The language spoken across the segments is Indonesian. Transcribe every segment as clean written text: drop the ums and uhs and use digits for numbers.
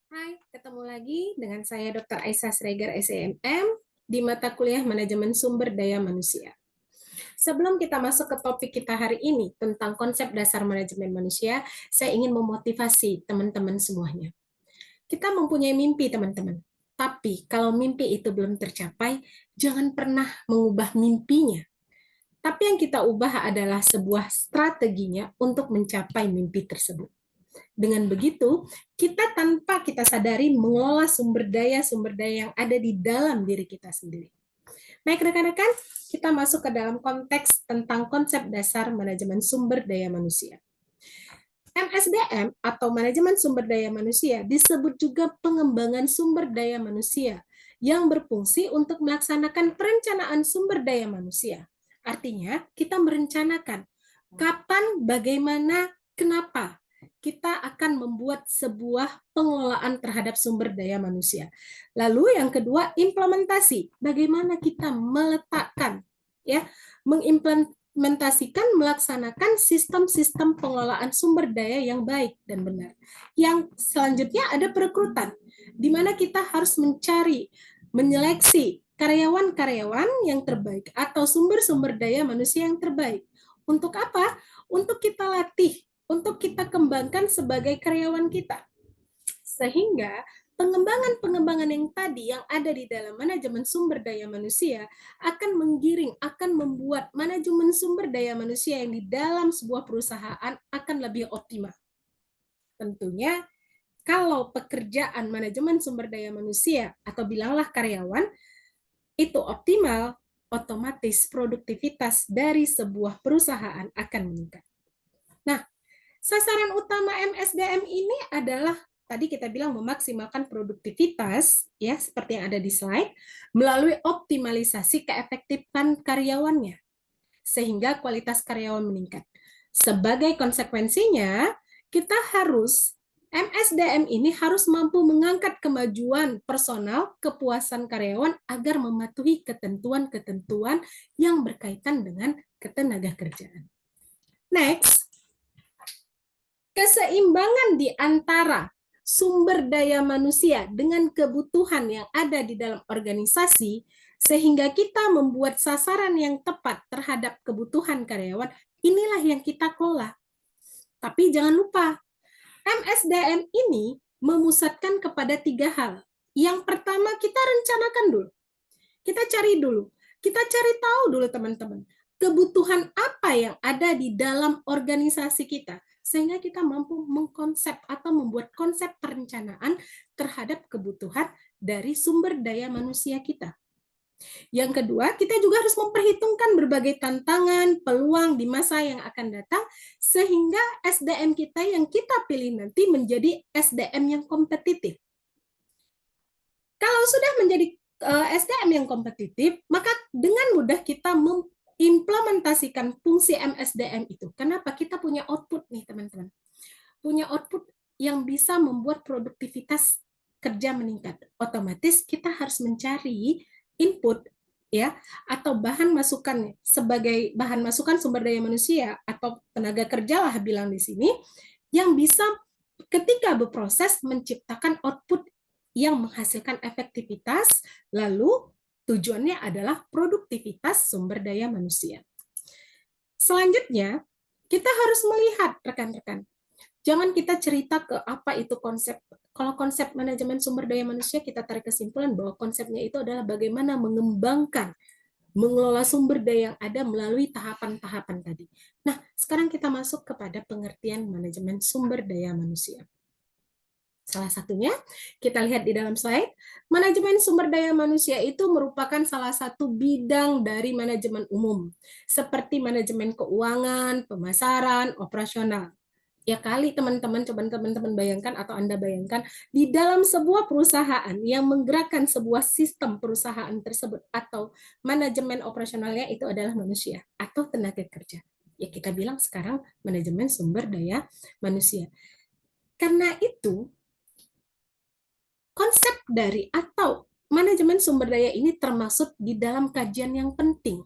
Hai, ketemu lagi dengan saya Dr. Aisyah Sregar SEMM di mata kuliah Manajemen Sumber Daya Manusia. Sebelum kita masuk ke topik kita hari ini tentang konsep dasar manajemen manusia, saya ingin memotivasi teman-teman semuanya. Kita mempunyai mimpi, teman-teman. Tapi kalau mimpi itu belum tercapai, jangan pernah mengubah mimpinya. Tapi yang kita ubah adalah sebuah strateginya untuk mencapai mimpi tersebut. Dengan begitu, kita tanpa kita sadari mengelola sumber daya yang ada di dalam diri kita sendiri. Baik rekan-rekan, kita masuk ke dalam konteks tentang konsep dasar manajemen sumber daya manusia. MSDM atau manajemen sumber daya manusia disebut juga pengembangan sumber daya manusia yang berfungsi untuk melaksanakan perencanaan sumber daya manusia. Artinya, kita merencanakan kapan, bagaimana, kenapa kita akan membuat sebuah pengelolaan terhadap sumber daya manusia. Lalu yang kedua, implementasi. Bagaimana kita meletakkan, ya, mengimplementasikan, melaksanakan sistem-sistem pengelolaan sumber daya yang baik dan benar. Yang selanjutnya ada perekrutan, di mana kita harus mencari, menyeleksi karyawan-karyawan yang terbaik atau sumber-sumber daya manusia yang terbaik. Untuk apa? Untuk kita latih, untuk kita kembangkan sebagai karyawan kita. Sehingga pengembangan-pengembangan yang tadi yang ada di dalam manajemen sumber daya manusia akan menggiring, akan membuat manajemen sumber daya manusia yang di dalam sebuah perusahaan akan lebih optimal. Tentunya kalau pekerjaan manajemen sumber daya manusia atau bilanglah karyawan itu optimal, otomatis produktivitas dari sebuah perusahaan akan meningkat. Nah, sasaran utama MSDM ini adalah tadi kita bilang memaksimalkan produktivitas ya seperti yang ada di slide melalui optimalisasi keefektifan karyawannya sehingga kualitas karyawan meningkat. Sebagai konsekuensinya, kita harus MSDM ini harus mampu mengangkat kemajuan personal, kepuasan karyawan agar mematuhi ketentuan-ketentuan yang berkaitan dengan ketenaga kerjaan. Next, keseimbangan di antara sumber daya manusia dengan kebutuhan yang ada di dalam organisasi, sehingga kita membuat sasaran yang tepat terhadap kebutuhan karyawan, inilah yang kita kelola. Tapi jangan lupa, MSDM ini memusatkan kepada 3 hal. Yang pertama, kita rencanakan dulu. Kita cari dulu. Kita cari tahu dulu teman-teman. Kebutuhan apa yang ada di dalam organisasi kita. Sehingga kita mampu mengkonsep atau membuat konsep perencanaan terhadap kebutuhan dari sumber daya manusia kita. Yang kedua, kita juga harus memperhitungkan berbagai tantangan, peluang di masa yang akan datang, sehingga SDM kita yang kita pilih nanti menjadi SDM yang kompetitif. Kalau sudah menjadi SDM yang kompetitif, maka dengan mudah kita mengimplementasikan fungsi MSDM itu. Kenapa? Kita punya output nih, teman-teman. Punya output yang bisa membuat produktivitas kerja meningkat. Otomatis kita harus mencari input ya atau bahan masukan sebagai bahan masukan sumber daya manusia atau tenaga kerja lah bilang di sini yang bisa ketika berproses menciptakan output yang menghasilkan efektivitas, lalu tujuannya adalah produktivitas sumber daya manusia. Selanjutnya, kita harus melihat rekan-rekan. Jangan kita cerita ke apa itu konsep. Kalau konsep manajemen sumber daya manusia, kita tarik kesimpulan bahwa konsepnya itu adalah bagaimana mengembangkan, mengelola sumber daya yang ada melalui tahapan-tahapan tadi. Nah, sekarang kita masuk kepada pengertian manajemen sumber daya manusia. Salah satunya, kita lihat di dalam slide, manajemen sumber daya manusia itu merupakan salah satu bidang dari manajemen umum, seperti manajemen keuangan, pemasaran, operasional. Ya kali teman-teman, coba teman-teman bayangkan atau Anda bayangkan, di dalam sebuah perusahaan yang menggerakkan sebuah sistem perusahaan tersebut atau manajemen operasionalnya itu adalah manusia atau tenaga kerja. Ya kita bilang sekarang manajemen sumber daya manusia. Karena itu, konsep dari atau manajemen sumber daya ini termasuk di dalam kajian yang penting.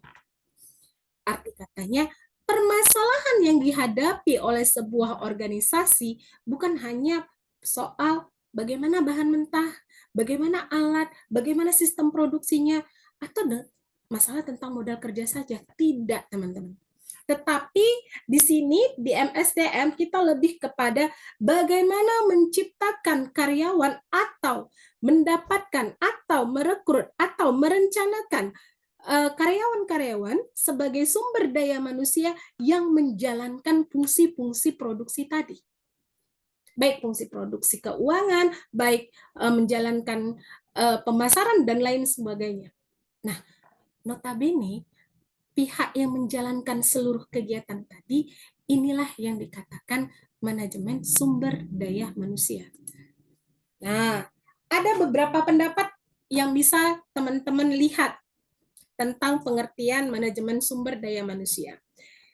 Arti katanya, permasalahan yang dihadapi oleh sebuah organisasi bukan hanya soal bagaimana bahan mentah, bagaimana alat, bagaimana sistem produksinya, atau masalah tentang modal kerja saja. Tidak, teman-teman. Tetapi di sini di MSDM kita lebih kepada bagaimana menciptakan karyawan atau mendapatkan atau merekrut atau merencanakan karyawan-karyawan sebagai sumber daya manusia yang menjalankan fungsi-fungsi produksi tadi. Baik fungsi produksi keuangan, baik menjalankan pemasaran dan lain sebagainya. Nah, notabene pihak yang menjalankan seluruh kegiatan tadi, inilah yang dikatakan manajemen sumber daya manusia. Nah, ada beberapa pendapat yang bisa teman-teman lihat tentang pengertian manajemen sumber daya manusia.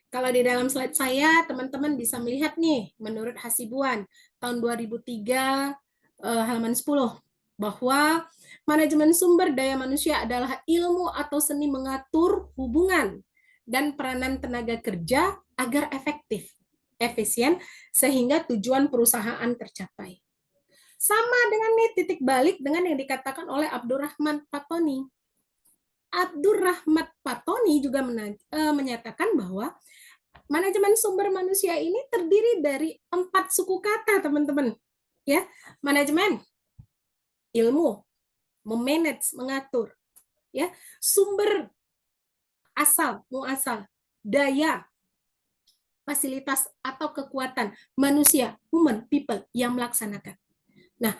Kalau di dalam slide saya, teman-teman bisa melihat nih, menurut Hasibuan, tahun 2003, halaman 10, bahwa manajemen sumber daya manusia adalah ilmu atau seni mengatur hubungan dan peranan tenaga kerja agar efektif, efisien, sehingga tujuan perusahaan tercapai. Sama dengan nih titik balik dengan yang dikatakan oleh Abdurrahman Patoni. Abdurrahman Patoni juga menyatakan bahwa manajemen sumber manusia ini terdiri dari 4 suku kata, teman-teman. Ya, manajemen, ilmu, memanage, mengatur. Ya, sumber, asal, muasal, daya, fasilitas atau kekuatan manusia, human, people yang melaksanakan. Nah,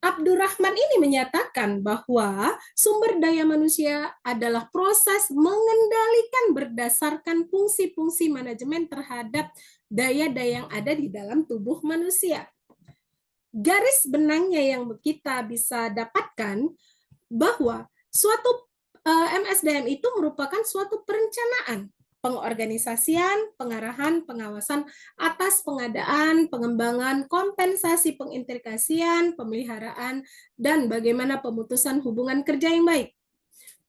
Abdurrahman ini menyatakan bahwa sumber daya manusia adalah proses mengendalikan berdasarkan fungsi-fungsi manajemen terhadap daya-daya yang ada di dalam tubuh manusia. Garis benangnya yang kita bisa dapatkan bahwa suatu MSDM itu merupakan suatu perencanaan, pengorganisasian, pengarahan, pengawasan atas pengadaan, pengembangan, kompensasi, pengintegrasian, pemeliharaan, dan bagaimana pemutusan hubungan kerja yang baik.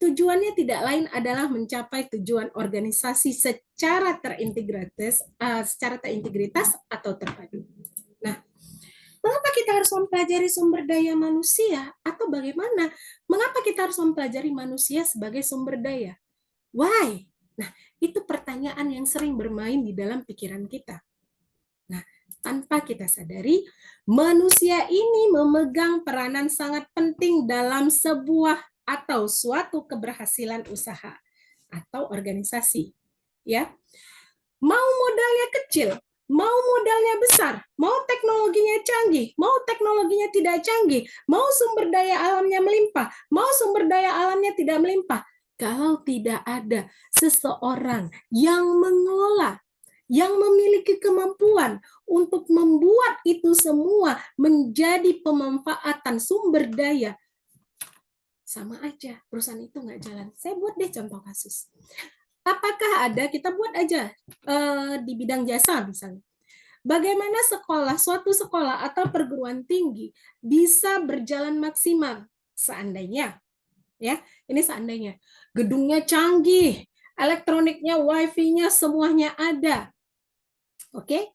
Tujuannya tidak lain adalah mencapai tujuan organisasi secara terintegritas atau terpadu. Nah, mengapa kita harus mempelajari sumber daya manusia? Atau bagaimana? Mengapa kita harus mempelajari manusia sebagai sumber daya? Why? Nah, itu pertanyaan yang sering bermain di dalam pikiran kita. Nah, tanpa kita sadari, manusia ini memegang peranan sangat penting dalam sebuah atau suatu keberhasilan usaha atau organisasi. Ya, mau modalnya kecil, mau modalnya besar, mau teknologinya canggih, mau teknologinya tidak canggih, mau sumber daya alamnya melimpah, mau sumber daya alamnya tidak melimpah, kalau tidak ada seseorang yang mengelola, yang memiliki kemampuan untuk membuat itu semua menjadi pemanfaatan sumber daya, sama aja perusahaan itu nggak jalan. Saya buat deh contoh kasus. Apakah ada, kita buat aja di bidang jasa misalnya. Bagaimana suatu sekolah atau perguruan tinggi bisa berjalan maksimal seandainya, ya, ini seandainya gedungnya canggih, elektroniknya, wifi-nya semuanya ada. Oke?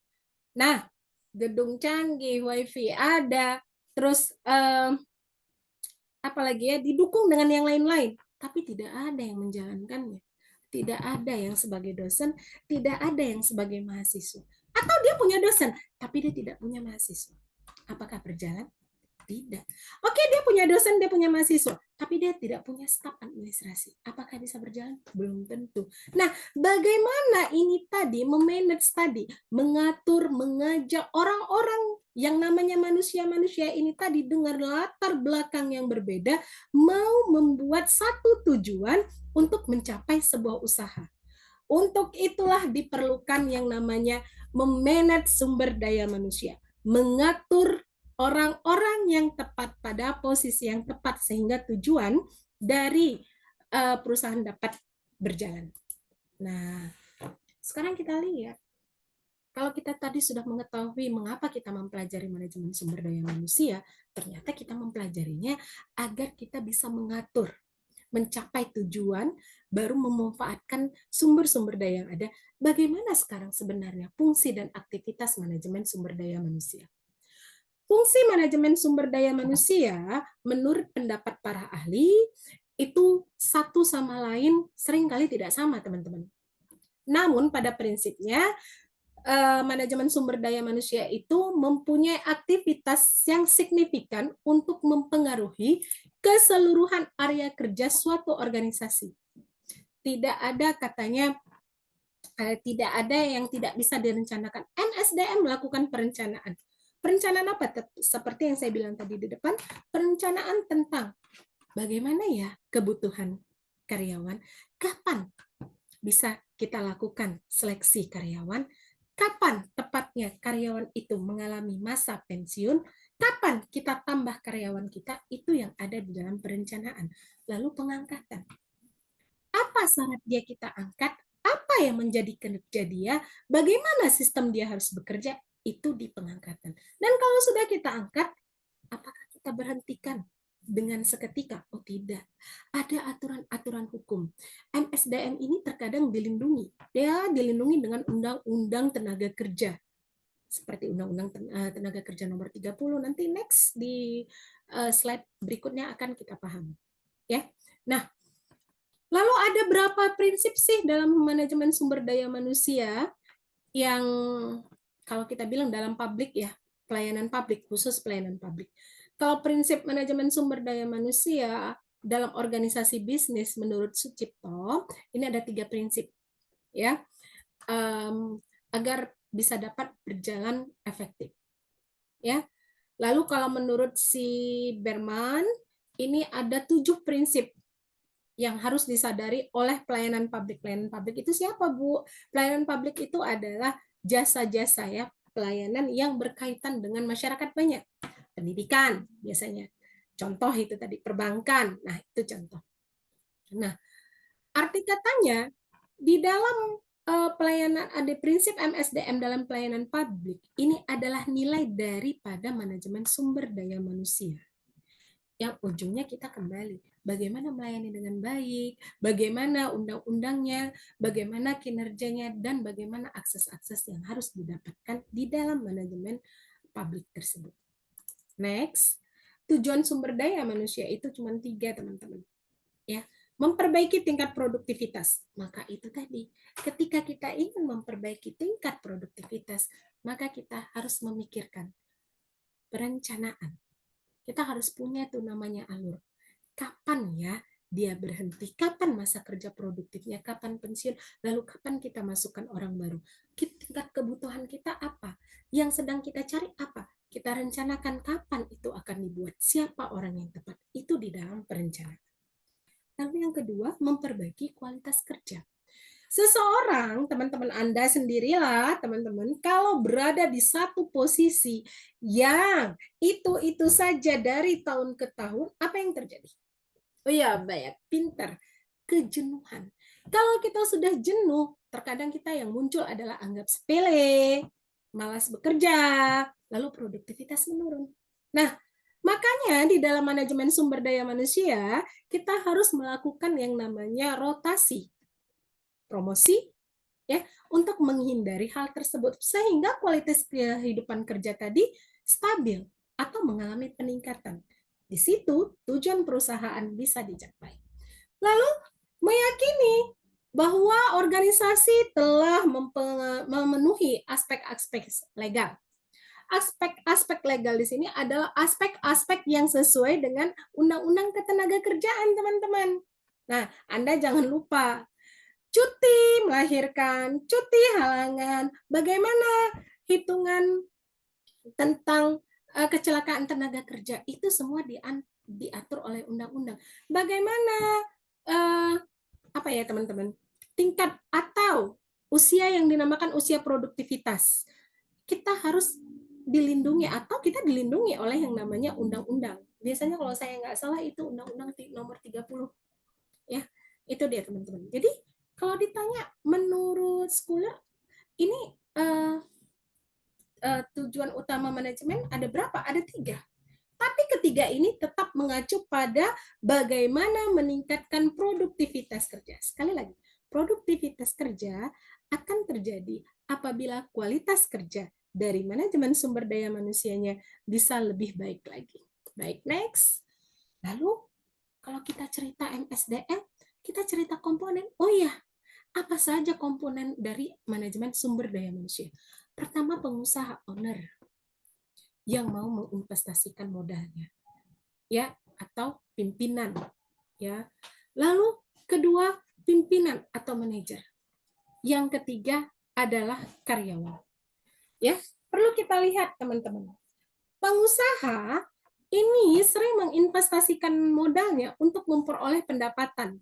Nah, gedung canggih, wifi ada, terus apalagi ya, didukung dengan yang lain-lain, tapi tidak ada yang menjalankannya. Tidak ada yang sebagai dosen, tidak ada yang sebagai mahasiswa. Atau dia punya dosen, tapi dia tidak punya mahasiswa. Apakah berjalan? Tidak. Oke, dia punya dosen, dia punya mahasiswa, tapi dia tidak punya staf administrasi. Apakah bisa berjalan? Belum tentu. Nah, bagaimana ini tadi, memanage tadi, mengatur, mengajak orang-orang yang namanya manusia-manusia ini tadi dengan latar belakang yang berbeda, mau membuat satu tujuan untuk mencapai sebuah usaha. Untuk itulah diperlukan yang namanya memanage sumber daya manusia, mengatur orang-orang yang tepat pada posisi yang tepat sehingga tujuan dari perusahaan dapat berjalan. Nah, sekarang kita lihat, kalau kita tadi sudah mengetahui mengapa kita mempelajari manajemen sumber daya manusia, ternyata kita mempelajarinya agar kita bisa mengatur, mencapai tujuan, baru memanfaatkan sumber-sumber daya yang ada. Bagaimana sekarang sebenarnya fungsi dan aktivitas manajemen sumber daya manusia? Fungsi manajemen sumber daya manusia, menurut pendapat para ahli, itu satu sama lain seringkali tidak sama, teman-teman. Namun pada prinsipnya, manajemen sumber daya manusia itu mempunyai aktivitas yang signifikan untuk mempengaruhi keseluruhan area kerja suatu organisasi. Tidak ada katanya tidak ada yang tidak bisa direncanakan. MSDM melakukan perencanaan. Perencanaan apa? Seperti yang saya bilang tadi di depan, perencanaan tentang bagaimana ya kebutuhan karyawan, kapan bisa kita lakukan seleksi karyawan, kapan tepatnya karyawan itu mengalami masa pensiun, kapan kita tambah karyawan kita, itu yang ada di dalam perencanaan. Lalu pengangkatan. Apa syarat dia kita angkat, apa yang menjadi kinerja dia, bagaimana sistem dia harus bekerja, itu di pengangkatan. Dan kalau sudah kita angkat, apakah kita berhentikan dengan seketika? Oh tidak, ada aturan-aturan hukum. MSDM ini terkadang dilindungi. Dia dilindungi dengan Undang-Undang Tenaga Kerja. Seperti Undang-Undang Tenaga Kerja nomor 30, nanti next di slide berikutnya akan kita pahami. Ya. Nah, lalu ada berapa prinsip sih dalam manajemen sumber daya manusia yang kalau kita bilang dalam publik ya, pelayanan publik, khusus pelayanan publik. Kalau prinsip manajemen sumber daya manusia dalam organisasi bisnis menurut Sucipto, ini ada 3 prinsip ya, agar bisa dapat berjalan efektif. Ya. Lalu kalau menurut si Berman, ini ada 7 prinsip yang harus disadari oleh pelayanan publik. Pelayanan publik itu siapa, Bu? Pelayanan publik itu adalah jasa-jasa ya, pelayanan yang berkaitan dengan masyarakat banyak. Pendidikan biasanya. Contoh itu tadi, perbankan. Nah, itu contoh. Nah, arti katanya di dalam pelayanan ada prinsip MSDM dalam pelayanan publik, ini adalah nilai daripada manajemen sumber daya manusia. Yang ujungnya kita kembali, bagaimana melayani dengan baik, bagaimana undang-undangnya, bagaimana kinerjanya, dan bagaimana akses-akses yang harus didapatkan di dalam manajemen publik tersebut. Next, tujuan sumber daya manusia itu cuma 3, teman-teman. Ya, memperbaiki tingkat produktivitas. Maka itu tadi, ketika kita ingin memperbaiki tingkat produktivitas, maka kita harus memikirkan perencanaan. Kita harus punya tuh namanya alur. Kapan ya dia berhenti? Kapan masa kerja produktifnya? Kapan pensiun? Lalu kapan kita masukkan orang baru? Tingkat kebutuhan kita apa? Yang sedang kita cari apa? Kita rencanakan kapan itu akan dibuat. Siapa orang yang tepat? Itu di dalam perencanaan. Lalu yang kedua, memperbaiki kualitas kerja. Seseorang, teman-teman Anda sendirilah, teman-teman, kalau berada di satu posisi yang itu saja dari tahun ke tahun, apa yang terjadi? Oh iya, baik, pintar, kejenuhan. Kalau kita sudah jenuh, terkadang kita yang muncul adalah anggap sepele, malas bekerja, lalu produktivitas menurun. Nah, makanya di dalam manajemen sumber daya manusia, kita harus melakukan yang namanya rotasi promosi ya untuk menghindari hal tersebut sehingga kualitas kehidupan kerja tadi stabil atau mengalami peningkatan. Di situ tujuan perusahaan bisa dicapai. Lalu meyakini bahwa organisasi telah memenuhi aspek-aspek legal. Aspek-aspek legal di sini adalah aspek-aspek yang sesuai dengan Undang-Undang Ketenagakerjaan, teman-teman. Nah, Anda jangan lupa cuti melahirkan, cuti halangan, bagaimana hitungan tentang kecelakaan tenaga kerja, itu semua diatur oleh undang-undang. Bagaimana apa ya teman-teman, tingkat atau usia yang dinamakan usia produktivitas, kita harus dilindungi atau kita dilindungi oleh yang namanya undang-undang. Biasanya kalau saya nggak salah itu undang-undang nomor 30. Ya, itu dia teman-teman. Jadi kalau ditanya menurut Schuller, ini tujuan utama manajemen ada berapa? Ada 3. Tapi ketiga ini tetap mengacu pada bagaimana meningkatkan produktivitas kerja. Sekali lagi, produktivitas kerja akan terjadi apabila kualitas kerja dari manajemen sumber daya manusianya bisa lebih baik lagi. Baik, next. Lalu kalau kita cerita MSDM, kita cerita komponen. Oh iya, apa saja komponen dari manajemen sumber daya manusia? Pertama, pengusaha owner yang mau menginvestasikan modalnya, ya, atau pimpinan, ya. Lalu kedua, pimpinan atau manajer. Yang ketiga adalah karyawan. Ya, perlu kita lihat teman-teman. Pengusaha ini sering menginvestasikan modalnya untuk memperoleh pendapatan.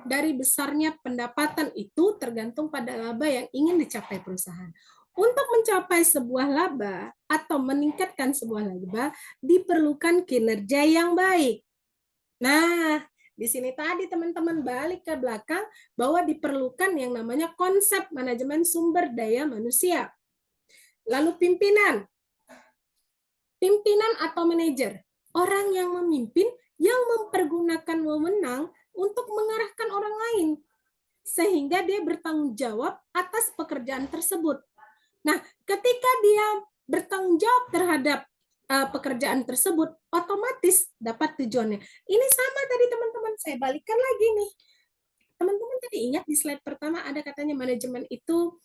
Dari besarnya pendapatan itu tergantung pada laba yang ingin dicapai perusahaan. Untuk mencapai sebuah laba atau meningkatkan sebuah laba, diperlukan kinerja yang baik. Nah, di sini tadi teman-teman balik ke belakang bahwa diperlukan yang namanya konsep manajemen sumber daya manusia. Lalu pimpinan. Pimpinan atau manajer, orang yang memimpin yang mempergunakan wewenang untuk mengarahkan orang lain sehingga dia bertanggung jawab atas pekerjaan tersebut. Nah, ketika dia bertanggung jawab terhadap pekerjaan tersebut, otomatis dapat tujuannya. Ini sama tadi teman-teman, saya balikkan lagi nih. Teman-teman tadi ingat di slide pertama ada katanya manajemen itu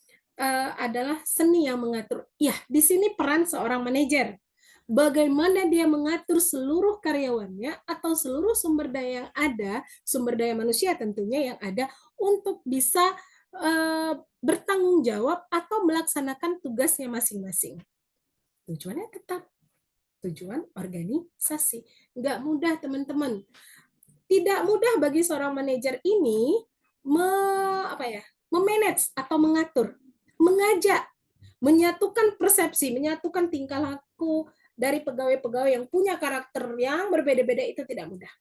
adalah seni yang mengatur. Ya, di sini peran seorang manajer. Bagaimana dia mengatur seluruh karyawannya atau seluruh sumber daya yang ada, sumber daya manusia tentunya yang ada untuk bisa bertanggung jawab atau melaksanakan tugasnya masing-masing. Tujuannya tetap tujuan organisasi. Nggak mudah teman-teman. Tidak mudah bagi seorang manajer ini memanage atau mengatur, mengajak, menyatukan persepsi, menyatukan tingkah laku dari pegawai-pegawai yang punya karakter yang berbeda-beda itu tidak mudah.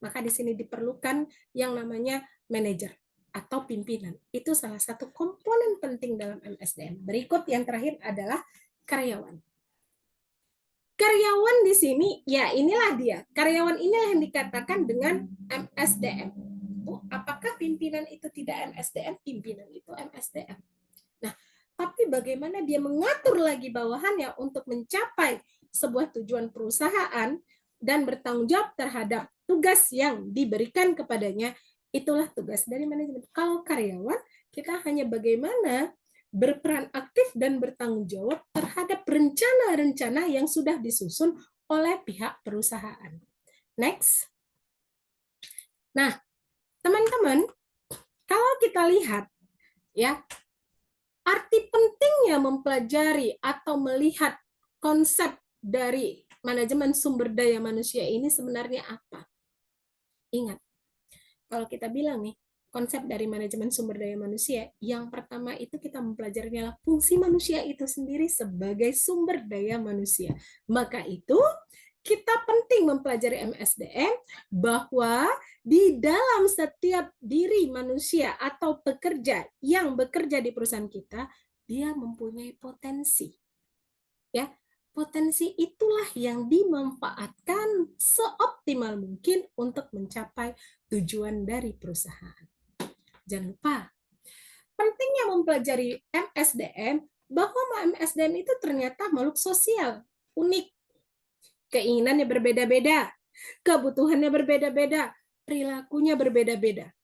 Maka di sini diperlukan yang namanya manajer atau pimpinan. Itu salah satu komponen penting dalam MSDM. Berikut yang terakhir adalah karyawan. Karyawan di sini, ya inilah dia. Karyawan inilah yang dikatakan dengan MSDM. Apakah pimpinan itu tidak MSDM? Pimpinan itu MSDM. Nah, tapi bagaimana dia mengatur lagi bawahannya untuk mencapai sebuah tujuan perusahaan dan bertanggung jawab terhadap tugas yang diberikan kepadanya, itulah tugas dari manajemen. Kalau karyawan, kita hanya bagaimana berperan aktif dan bertanggung jawab terhadap rencana-rencana yang sudah disusun oleh pihak perusahaan. Next. Nah, teman-teman, kalau kita lihat ya, arti pentingnya mempelajari atau melihat konsep dari manajemen sumber daya manusia ini sebenarnya apa? Ingat, kalau kita bilang nih, konsep dari manajemen sumber daya manusia, yang pertama itu kita mempelajari adalah fungsi manusia itu sendiri sebagai sumber daya manusia. Maka itu kita penting mempelajari MSDM bahwa di dalam setiap diri manusia atau pekerja yang bekerja di perusahaan kita, dia mempunyai potensi. Ya, potensi itulah yang dimanfaatkan seoptimal mungkin untuk mencapai tujuan dari perusahaan. Jangan lupa, pentingnya mempelajari MSDM, bahwa MSDM itu ternyata makhluk sosial, unik. Keinginannya berbeda-beda, kebutuhannya berbeda-beda, perilakunya berbeda-beda.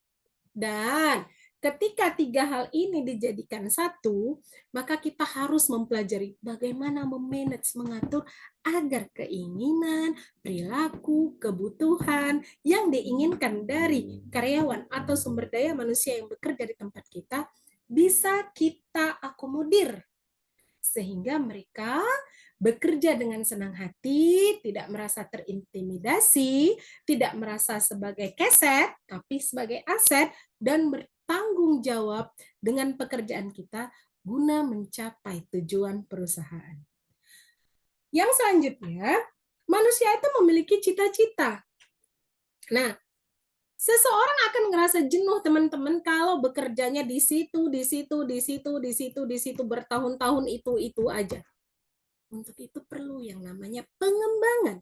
Dan ketika tiga hal ini dijadikan satu, maka kita harus mempelajari bagaimana memanage, mengatur agar keinginan, perilaku, kebutuhan yang diinginkan dari karyawan atau sumber daya manusia yang bekerja di tempat kita bisa kita akomodir sehingga mereka bekerja dengan senang hati, tidak merasa terintimidasi, tidak merasa sebagai keset, tapi sebagai aset, dan bertanggung jawab dengan pekerjaan kita guna mencapai tujuan perusahaan. Yang selanjutnya, manusia itu memiliki cita-cita. Nah, seseorang akan ngerasa jenuh teman-teman kalau bekerjanya di situ bertahun-tahun itu aja. Untuk itu perlu yang namanya pengembangan.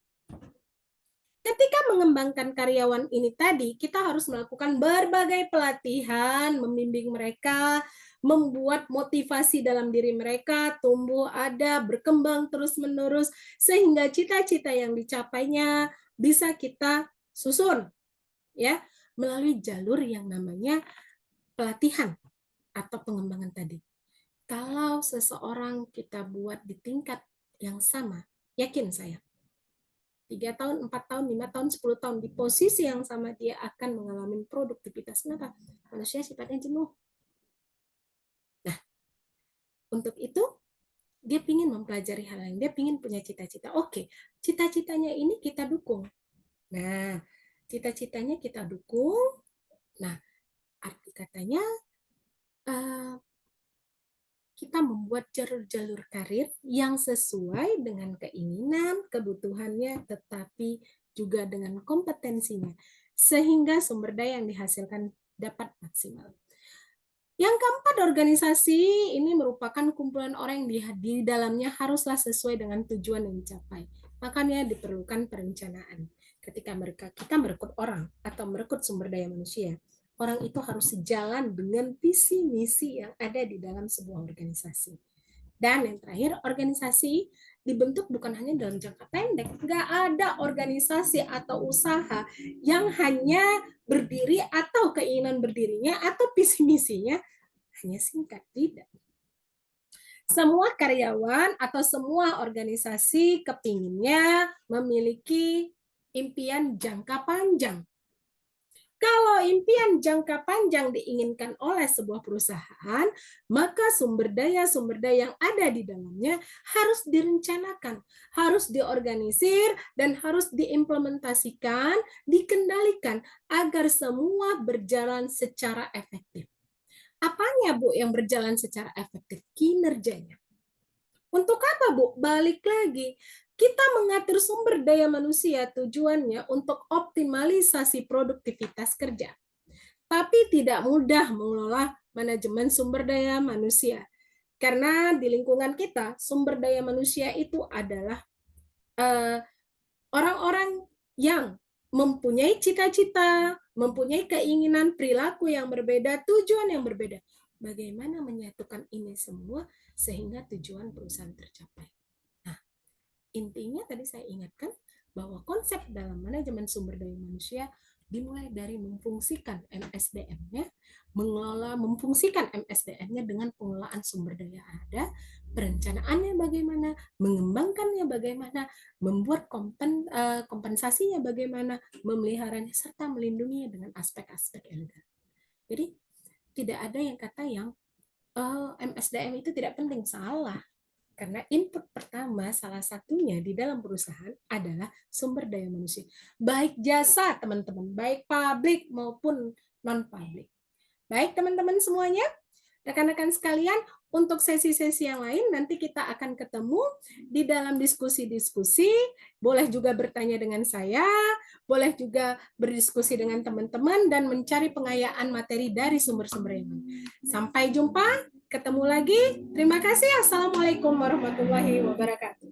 Ketika mengembangkan karyawan ini tadi, kita harus melakukan berbagai pelatihan, membimbing mereka membuat motivasi dalam diri mereka tumbuh, ada, berkembang terus-menerus, sehingga cita-cita yang dicapainya bisa kita susun, ya, melalui jalur yang namanya pelatihan atau pengembangan tadi. Kalau seseorang kita buat di tingkat yang sama, yakin saya, 3 tahun, 4 tahun, 5 tahun, 10 tahun, di posisi yang sama dia akan mengalami produktivitas. Kenapa? Manusia sifatnya jenuh. Nah, untuk itu, dia ingin mempelajari hal lain, dia ingin punya cita-cita. Oke, cita-citanya ini kita dukung. Nah, cita-citanya kita dukung. Nah, arti katanya, kita membuat jalur-jalur karir yang sesuai dengan keinginan, kebutuhannya, tetapi juga dengan kompetensinya, sehingga sumber daya yang dihasilkan dapat maksimal. Yang keempat, organisasi ini merupakan kumpulan orang yang di dalamnya haruslah sesuai dengan tujuan yang dicapai. Makanya diperlukan perencanaan. Ketika kita merekrut orang atau merekrut sumber daya manusia, orang itu harus sejalan dengan visi misi yang ada di dalam sebuah organisasi. Dan yang terakhir, organisasi dibentuk bukan hanya dalam jangka pendek. Nggak ada organisasi atau usaha yang hanya berdiri atau keinginan berdirinya atau visi misinya hanya singkat. Tidak. Semua karyawan atau semua organisasi kepinginnya memiliki impian jangka panjang. Kalau impian jangka panjang diinginkan oleh sebuah perusahaan, maka sumber daya yang ada di dalamnya harus direncanakan, harus diorganisir, dan harus diimplementasikan, dikendalikan, agar semua berjalan secara efektif. Apanya, Bu, yang berjalan secara efektif? Kinerjanya. Untuk apa, Bu? Balik lagi. Kita mengatur sumber daya manusia tujuannya untuk optimalisasi produktivitas kerja. Tapi tidak mudah mengelola manajemen sumber daya manusia. Karena di lingkungan kita, sumber daya manusia itu adalah orang-orang yang mempunyai cita-cita, mempunyai keinginan, perilaku yang berbeda, tujuan yang berbeda. Bagaimana menyatukan ini semua sehingga tujuan perusahaan tercapai. Nah, intinya tadi saya ingatkan bahwa konsep dalam manajemen sumber daya manusia dimulai dari memfungsikan MSDM-nya, mengelola, memfungsikan MSDM-nya dengan pengelolaan sumber daya ada, perencanaannya bagaimana, mengembangkannya bagaimana, membuat kompensasinya bagaimana, memeliharanya, serta melindunginya dengan aspek-aspek elegan. Jadi, tidak ada yang kata yang MSDM itu tidak penting, salah. Karena input pertama salah satunya di dalam perusahaan adalah sumber daya manusia. Baik jasa, teman-teman, baik publik maupun non-publik. Baik, teman-teman semuanya, rekan-rekan sekalian, untuk sesi-sesi yang lain nanti kita akan ketemu di dalam diskusi-diskusi. Boleh juga bertanya dengan saya, boleh juga berdiskusi dengan teman-teman dan mencari pengayaan materi dari sumber-sumber yang lain. Sampai jumpa, ketemu lagi. Terima kasih. Assalamualaikum warahmatullahi wabarakatuh.